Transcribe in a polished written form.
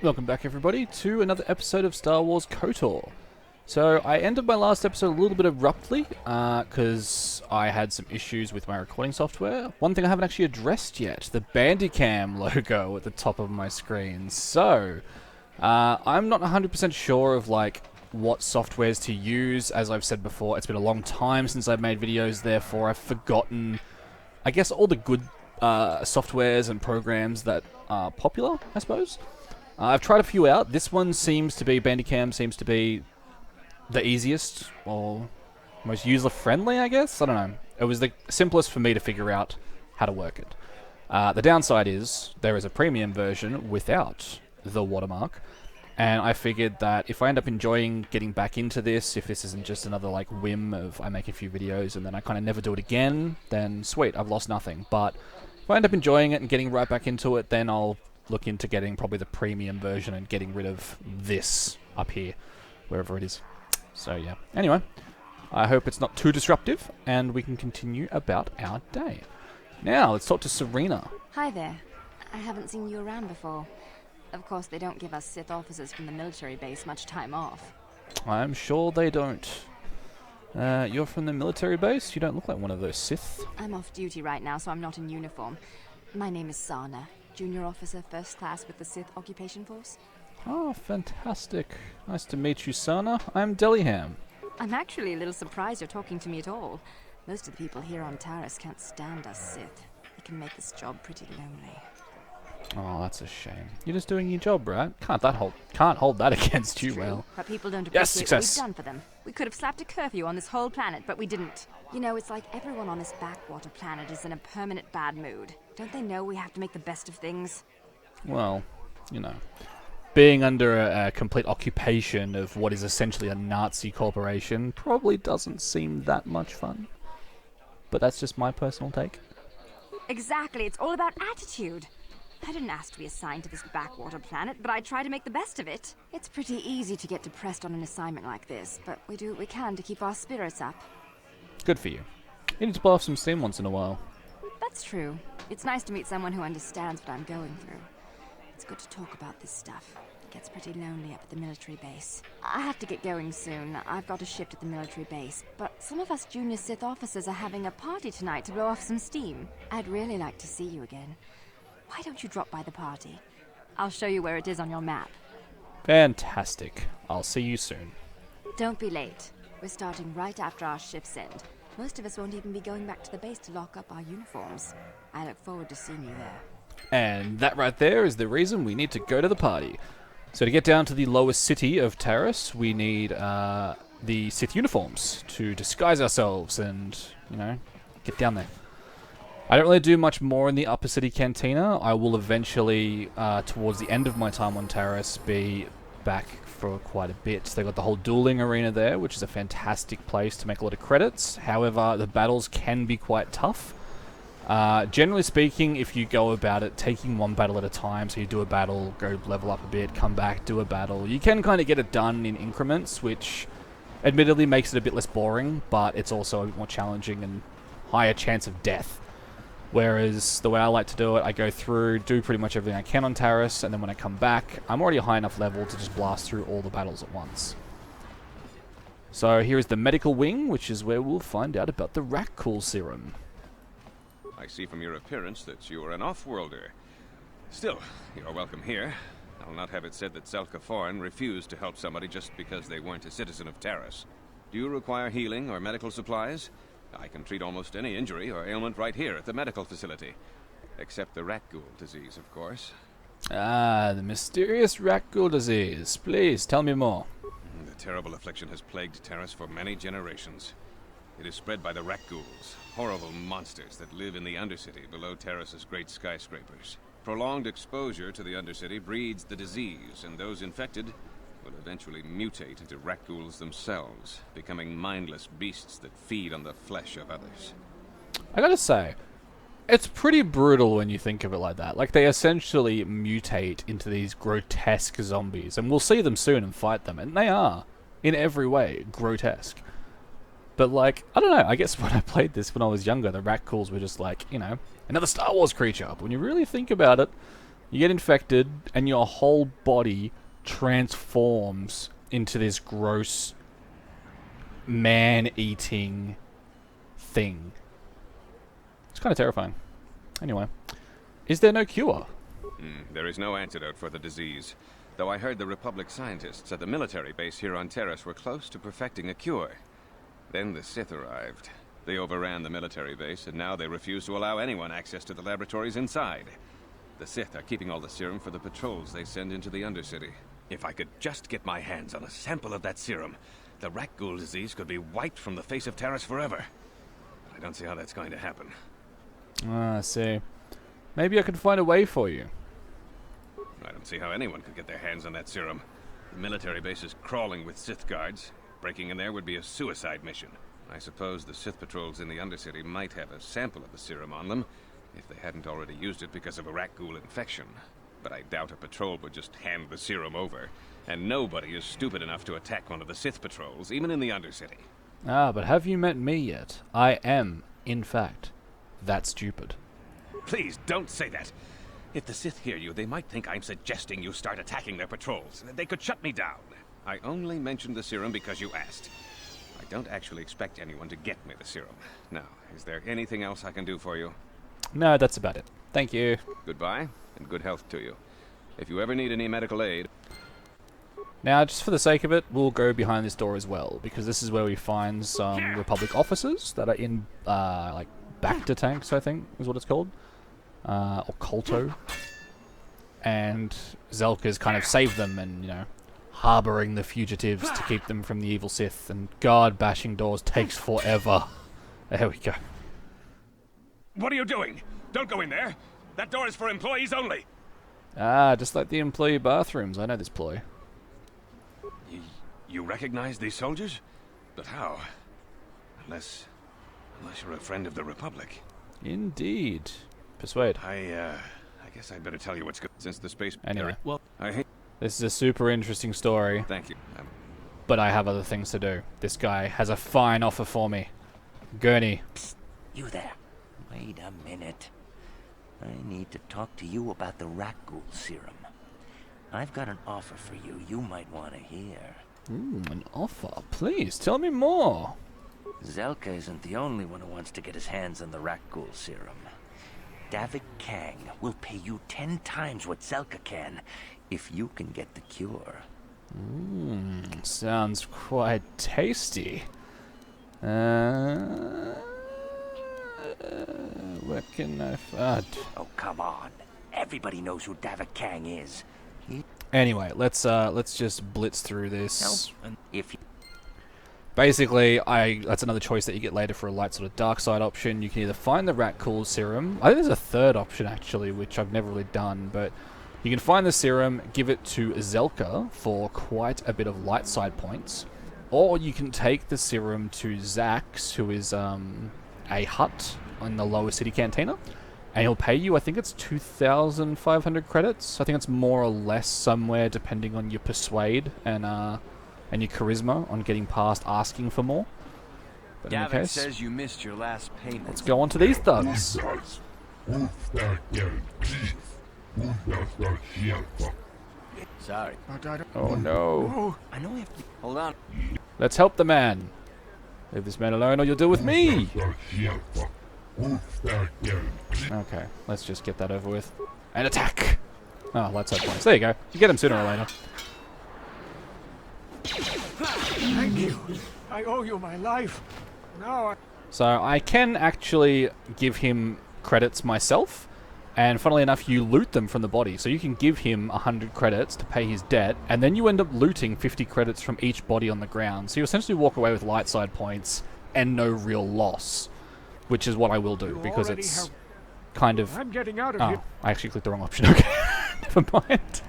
Welcome back, everybody, to another episode of Star Wars KOTOR. So, I ended my last episode a little bit abruptly, because I had some issues with my recording software. One thing I haven't actually addressed yet, the Bandicam logo at the top of my screen. So, I'm not 100% sure of, what softwares to use. As I've said before, it's been a long time since I've made videos, therefore I've forgotten, I guess, all the good softwares and programs that are popular, I suppose. I've tried a few out. This one seems to be, Bandicam seems to be the easiest, or most user-friendly, I guess? I don't know. It was the simplest for me to figure out how to work it. The downside is, there is a premium version without the watermark, and I figured that if I end up enjoying getting back into this, if this isn't just another, whim of I make a few videos and then I kind of never do it again, then sweet, I've lost nothing. But if I end up enjoying it and getting right back into it, then I'll look into getting probably the premium version and getting rid of this up here, wherever it is. So yeah. Anyway, I hope it's not too disruptive, and we can continue about our day. Now, let's talk to Serena. Hi there. I haven't seen you around before. Of course, they don't give us Sith officers from the military base much time off. I'm sure they don't. You're from the military base? You don't look like one of those Sith. I'm off duty right now, so I'm not in uniform. My name is Sana, junior officer, first class with the Sith Occupation Force. Oh, fantastic. Nice to meet you, Sana. I'm Deliham. I'm actually a little surprised you're talking to me at all. Most of the people here on Taris can't stand us Sith. It can make this job pretty lonely. Oh, that's a shame. You're just doing your job, right? Can't hold that against you, True, well. but people don't Yes, appreciate success. what we've done for them. We could have slapped a curfew on this whole planet, but we didn't. You know, it's like everyone on this backwater planet is in a permanent bad mood. Don't they know we have to make the best of things? Well, being under a complete occupation of what is essentially a Nazi corporation probably doesn't seem that much fun. But that's just my personal take. Exactly, it's all about attitude. I didn't ask to be assigned to this backwater planet, but I try to make the best of it. It's pretty easy to get depressed on an assignment like this, but we do what we can to keep our spirits up. Good for you. You need to blow off some steam once in a while. That's true. It's nice to meet someone who understands what I'm going through. It's good to talk about this stuff. It gets pretty lonely up at the military base. I have to get going soon. I've got a shift at the military base, but some of us junior Sith officers are having a party tonight to blow off some steam. I'd really like to see you again. Why don't you drop by the party? I'll show you where it is on your map. Fantastic. I'll see you soon. Don't be late. We're starting right after our shifts end. Most of us won't even be going back to the base to lock up our uniforms. I look forward to seeing you there. And that right there is the reason we need to go to the party. So to get down to the lowest city of Taris, we need the Sith uniforms to disguise ourselves and, get down there. I don't really do much more in the Upper City Cantina. I will eventually, towards the end of my time on Taris, be back for quite a bit. They've got the whole dueling arena there, which is a fantastic place to make a lot of credits. However, the battles can be quite tough. Generally speaking, if you go about it taking one battle at a time, so you do a battle, go level up a bit, come back, do a battle, you can kind of get it done in increments, which admittedly makes it a bit less boring, but it's also a bit more challenging and higher chance of death. Whereas the way I like to do it, I go through, do pretty much everything I can on Taris, and then when I come back, I'm already a high enough level to just blast through all the battles at once. So here is the medical wing, which is where we'll find out about the Rakghoul serum. I see from your appearance that you are an off-worlder. Still, you're welcome here. I'll not have it said that Selka Foreign refused to help somebody just because they weren't a citizen of Taris. Do you require healing or medical supplies? I can treat almost any injury or ailment right here at the medical facility. Except the Rakghoul disease, of course. Ah, the mysterious Rakghoul disease. Please, tell me more. The terrible affliction has plagued Taris for many generations. It is spread by the Rakghouls, horrible monsters that live in the Undercity below Taris's great skyscrapers. Prolonged exposure to the Undercity breeds the disease, and those infected will eventually mutate into Rakghouls themselves, becoming mindless beasts that feed on the flesh of others. I gotta say, it's pretty brutal when you think of it like that. Like, they essentially mutate into these grotesque zombies, and we'll see them soon and fight them, and they are, in every way, grotesque. But, I don't know, I guess when I played this when I was younger, the Rakghouls were just another Star Wars creature. But when you really think about it, You get infected, and your whole body transforms into this gross, man-eating thing. It's kind of terrifying. Anyway, is there no cure? There is no antidote for the disease, though I heard the Republic scientists at the military base here on Terrace were close to perfecting a cure. Then the Sith arrived. They overran the military base, and now they refuse to allow anyone access to the laboratories inside. The Sith are keeping all the serum for the patrols they send into the Undercity. If I could just get my hands on a sample of that serum, the Rakghoul disease could be wiped from the face of Terrace forever. But I don't see how that's going to happen. Ah, I see. Maybe I could find a way for you. I don't see how anyone could get their hands on that serum. The military base is crawling with Sith guards. Breaking in there would be a suicide mission. I suppose the Sith patrols in the Undercity might have a sample of the serum on them, if they hadn't already used it because of a Rakghoul infection. But I doubt a patrol would just hand the serum over. And nobody is stupid enough to attack one of the Sith patrols, even in the Undercity. Ah, but have you met me yet? I am, in fact, that stupid. Please, don't say that. If the Sith hear you, they might think I'm suggesting you start attacking their patrols. They could shut me down. I only mentioned the serum because you asked. I don't actually expect anyone to get me the serum. Now, is there anything else I can do for you? No, that's about it. Thank you. Goodbye, and good health to you. If you ever need any medical aid... Now, just for the sake of it, we'll go behind this door as well, because this is where we find some Republic officers that are in, like, Bacta tanks, I think, is what it's called. Or Kolto. And Zelka's kind of saved them and, you know, harboring the fugitives to keep them from the evil Sith, and guard bashing doors takes forever. There we go. What are you doing? Don't go in there! That door is for employees only! Ah, just like the employee bathrooms. I know this ploy. You recognize these soldiers? But how? Unless you're a friend of the Republic. Indeed. Persuade. I guess I'd better tell you what's good since the space... Anyway. Well, I hate... This is a super interesting story, Thank you. but I have other things to do. This guy has a fine offer for me. Gurney. Psst, you there. Wait a minute. I need to talk to you about the Rakghoul serum. I've got an offer for you might want to hear. An offer? Please, tell me more. Zelka isn't the only one who wants to get his hands on the Rakghoul serum. Davik Kang will pay you 10 times what Zelka can if you can get the cure. Sounds quite tasty. Where can I find... Oh, come on. Everybody knows who Davik Kang is. Anyway, let's just blitz through this. If you... Basically, that's another choice that you get later for a light sort of dark side option. You can either find the Rakghoul serum. I think there's a third option actually, which I've never really done, but you can find the serum, give it to Zelka for quite a bit of light side points, or you can take the serum to Zax, who is a hut in the lower city cantina, and he'll pay you, I think it's 2,500 credits. I think it's more or less somewhere depending on your persuade and your charisma on getting past asking for more. But in any Davik case, says you missed your last payment. let's go on to these thugs. Sorry. Oh no. I know I have to... Hold on. Let's help the man. Leave this man alone or you'll deal with me. Okay, let's just get that over with. And attack! Oh, light side points. There you go. You get him sooner or later. Thank you. I owe you my life. Now So I can actually give him credits myself, and funnily enough, you loot them from the body. So you can give him 100 credits to pay his debt, and then you end up looting 50 credits from each body on the ground. So you essentially walk away with light side points and no real loss, which is what I will do, You because already it's have- kind of... I'm getting out of Oh, here. I actually clicked the wrong option. Okay, never mind.